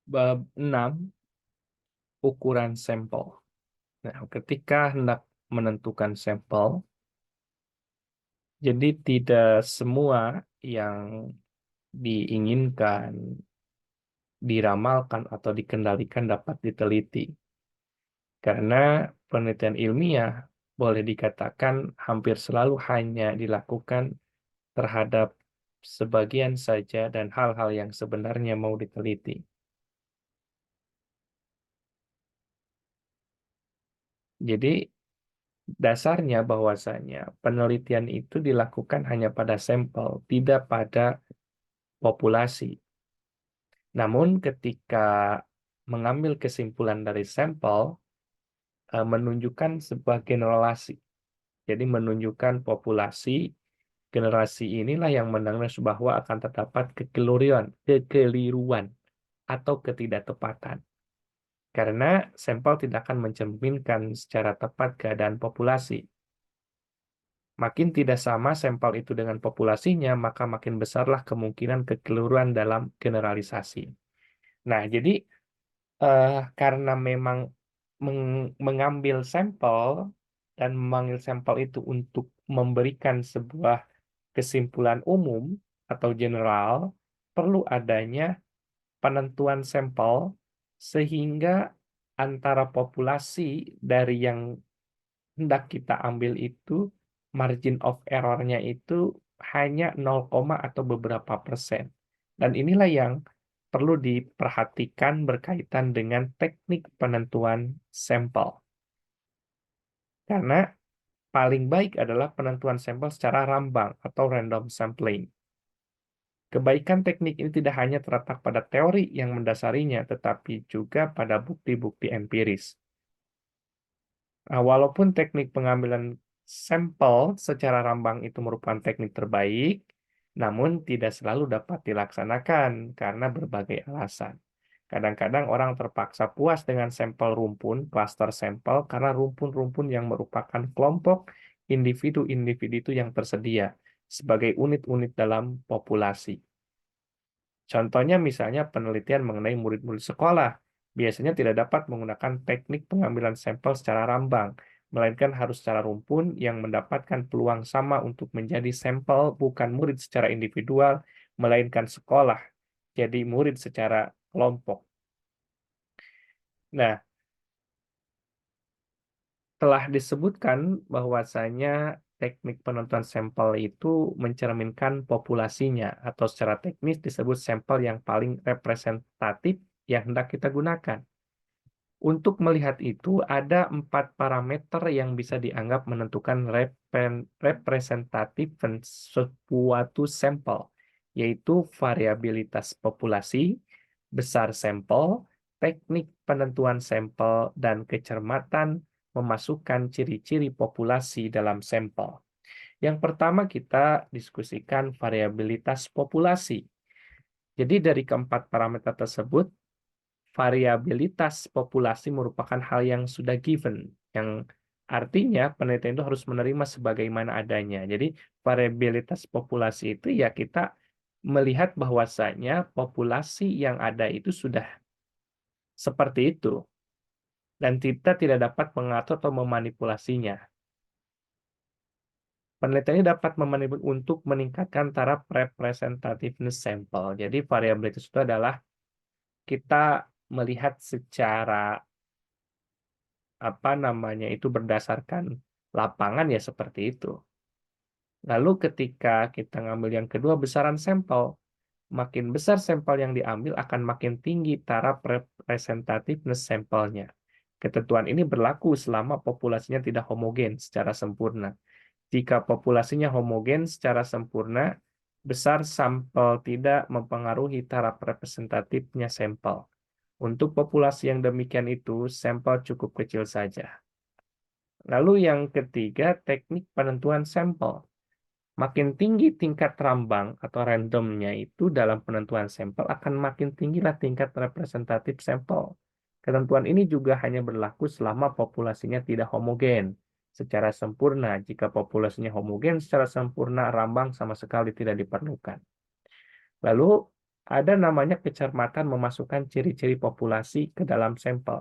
Bab 6, ukuran sampel. Nah, ketika hendak menentukan sampel, jadi tidak semua yang diinginkan, diramalkan, atau dikendalikan dapat diteliti. Karena penelitian ilmiah boleh dikatakan hampir selalu hanya dilakukan terhadap sebagian saja dan hal-hal yang sebenarnya mau diteliti. Jadi dasarnya bahwasanya penelitian itu dilakukan hanya pada sampel, tidak pada populasi. Namun ketika mengambil kesimpulan dari sampel, menunjukkan sebuah generalisasi. Jadi menunjukkan populasi, generasi inilah yang menangis bahwa akan terdapat kekeliruan atau ketidaktepatan. Karena sampel tidak akan mencerminkan secara tepat keadaan populasi. Makin tidak sama sampel itu dengan populasinya, maka makin besarlah kemungkinan kekeliruan dalam generalisasi. Nah, jadi karena memang mengambil sampel dan memanggil sampel itu untuk memberikan sebuah kesimpulan umum atau general, perlu adanya penentuan sampel sehingga antara populasi dari yang hendak kita ambil itu, margin of error-nya itu hanya 0, atau beberapa persen. Dan inilah yang perlu diperhatikan berkaitan dengan teknik penentuan sampel. Karena paling baik adalah penentuan sampel secara rambang atau random sampling. Kebaikan teknik ini tidak hanya terletak pada teori yang mendasarinya, tetapi juga pada bukti-bukti empiris. Nah, walaupun teknik pengambilan sampel secara rambang itu merupakan teknik terbaik, namun tidak selalu dapat dilaksanakan karena berbagai alasan. Kadang-kadang orang terpaksa puas dengan sampel rumpun, cluster sampel, karena rumpun-rumpun yang merupakan kelompok individu-individu itu yang tersedia sebagai unit-unit dalam populasi. Contohnya misalnya penelitian mengenai murid-murid sekolah. Biasanya tidak dapat menggunakan teknik pengambilan sampel secara rambang, melainkan harus secara rumpun yang mendapatkan peluang sama untuk menjadi sampel bukan murid secara individual, melainkan sekolah, jadi murid secara kelompok. Nah, telah disebutkan bahwasanya teknik penentuan sampel itu mencerminkan populasinya, atau secara teknis disebut sampel yang paling representatif yang hendak kita gunakan. Untuk melihat itu, ada 4 parameter yang bisa dianggap menentukan representatif suatu sampel, yaitu variabilitas populasi, besar sampel, teknik penentuan sampel, dan kecermatan memasukkan ciri-ciri populasi dalam sampel. Yang pertama kita diskusikan variabilitas populasi. Jadi dari keempat parameter tersebut, variabilitas populasi merupakan hal yang sudah given, yang artinya penelitian itu harus menerima sebagaimana adanya. Jadi variabilitas populasi itu ya kita melihat bahwasanya populasi yang ada itu sudah seperti itu dan kita tidak dapat mengatur atau memanipulasinya. Penelitian ini dapat memanipulasi untuk meningkatkan taraf representativeness sampel. Jadi variabilitas itu adalah kita melihat secara apa namanya itu berdasarkan lapangan ya seperti itu. Lalu ketika kita ngambil yang kedua besaran sampel, makin besar sampel yang diambil akan makin tinggi taraf representativeness sampelnya. Ketentuan ini berlaku selama populasinya tidak homogen secara sempurna. Jika populasinya homogen secara sempurna, besar sampel tidak mempengaruhi taraf representatifnya sampel. Untuk populasi yang demikian itu, sampel cukup kecil saja. Lalu yang ketiga, teknik penentuan sampel. Makin tinggi tingkat rambang atau randomnya itu dalam penentuan sampel, akan makin tinggilah tingkat representatif sampel. Ketentuan ini juga hanya berlaku selama populasinya tidak homogen secara sempurna. Jika populasinya homogen secara sempurna, rambang sama sekali tidak diperlukan. Lalu Ada namanya kecermatan memasukkan ciri-ciri populasi ke dalam sampel.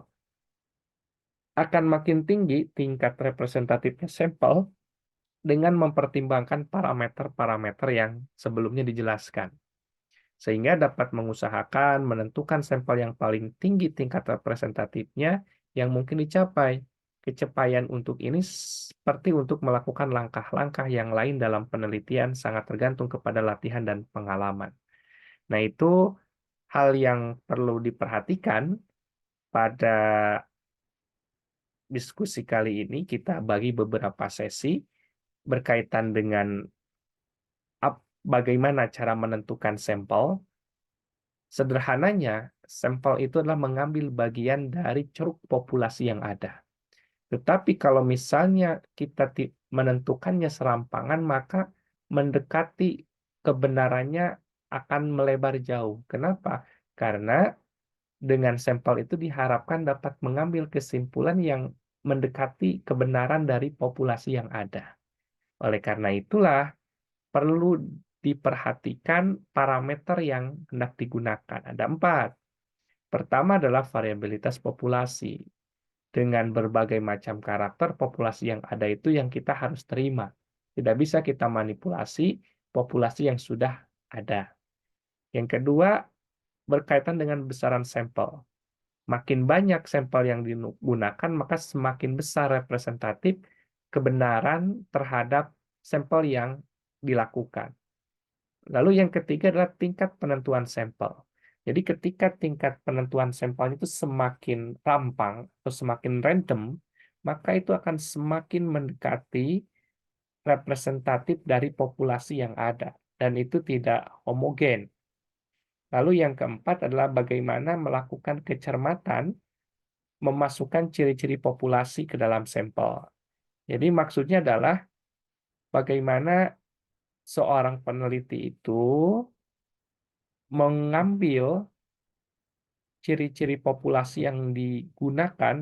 Akan makin tinggi tingkat representatifnya sampel dengan mempertimbangkan parameter-parameter yang sebelumnya dijelaskan, sehingga dapat mengusahakan menentukan sampel yang paling tinggi tingkat representatifnya yang mungkin dicapai. Capaian untuk ini seperti untuk melakukan langkah-langkah yang lain dalam penelitian sangat tergantung kepada latihan dan pengalaman. Nah, itu hal yang perlu diperhatikan pada diskusi kali ini. Kita bagi beberapa sesi berkaitan dengan bagaimana cara menentukan sampel. Sederhananya, sampel itu adalah mengambil bagian dari ceruk populasi yang ada. Tetapi kalau misalnya kita menentukannya serampangan, maka mendekati kebenarannya akan melebar jauh. Kenapa? Karena dengan sampel itu diharapkan dapat mengambil kesimpulan yang mendekati kebenaran dari populasi yang ada. Oleh karena itulah, perlu diperhatikan parameter yang hendak digunakan. Ada 4. Pertama adalah variabilitas populasi. Dengan berbagai macam karakter populasi yang ada itu yang kita harus terima. Tidak bisa kita manipulasi populasi yang sudah ada. Yang kedua, berkaitan dengan besaran sampel. Makin banyak sampel yang digunakan, maka semakin besar representatif kebenaran terhadap sampel yang dilakukan. Lalu yang ketiga adalah tingkat penentuan sampel. Jadi ketika tingkat penentuan sampel itu semakin rampang atau semakin random, maka itu akan semakin mendekati representatif dari populasi yang ada, dan itu tidak homogen. Lalu yang keempat adalah bagaimana melakukan kecermatan memasukkan ciri-ciri populasi ke dalam sampel. Jadi maksudnya adalah bagaimana seorang peneliti itu mengambil ciri-ciri populasi yang digunakan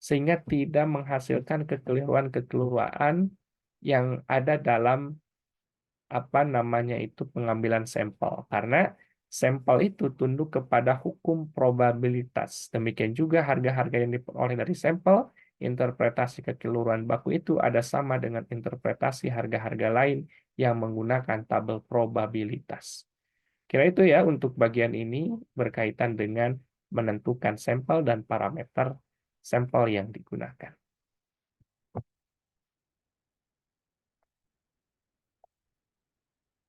sehingga tidak menghasilkan kekeliruan-kekeliruan yang ada dalam pengambilan sampel. Karena sampel itu tunduk kepada hukum probabilitas. Demikian juga harga-harga yang diperoleh dari sampel, interpretasi kekeliruan baku itu ada sama dengan interpretasi harga-harga lain yang menggunakan tabel probabilitas. Kira itu ya untuk bagian ini berkaitan dengan menentukan sampel dan parameter sampel yang digunakan.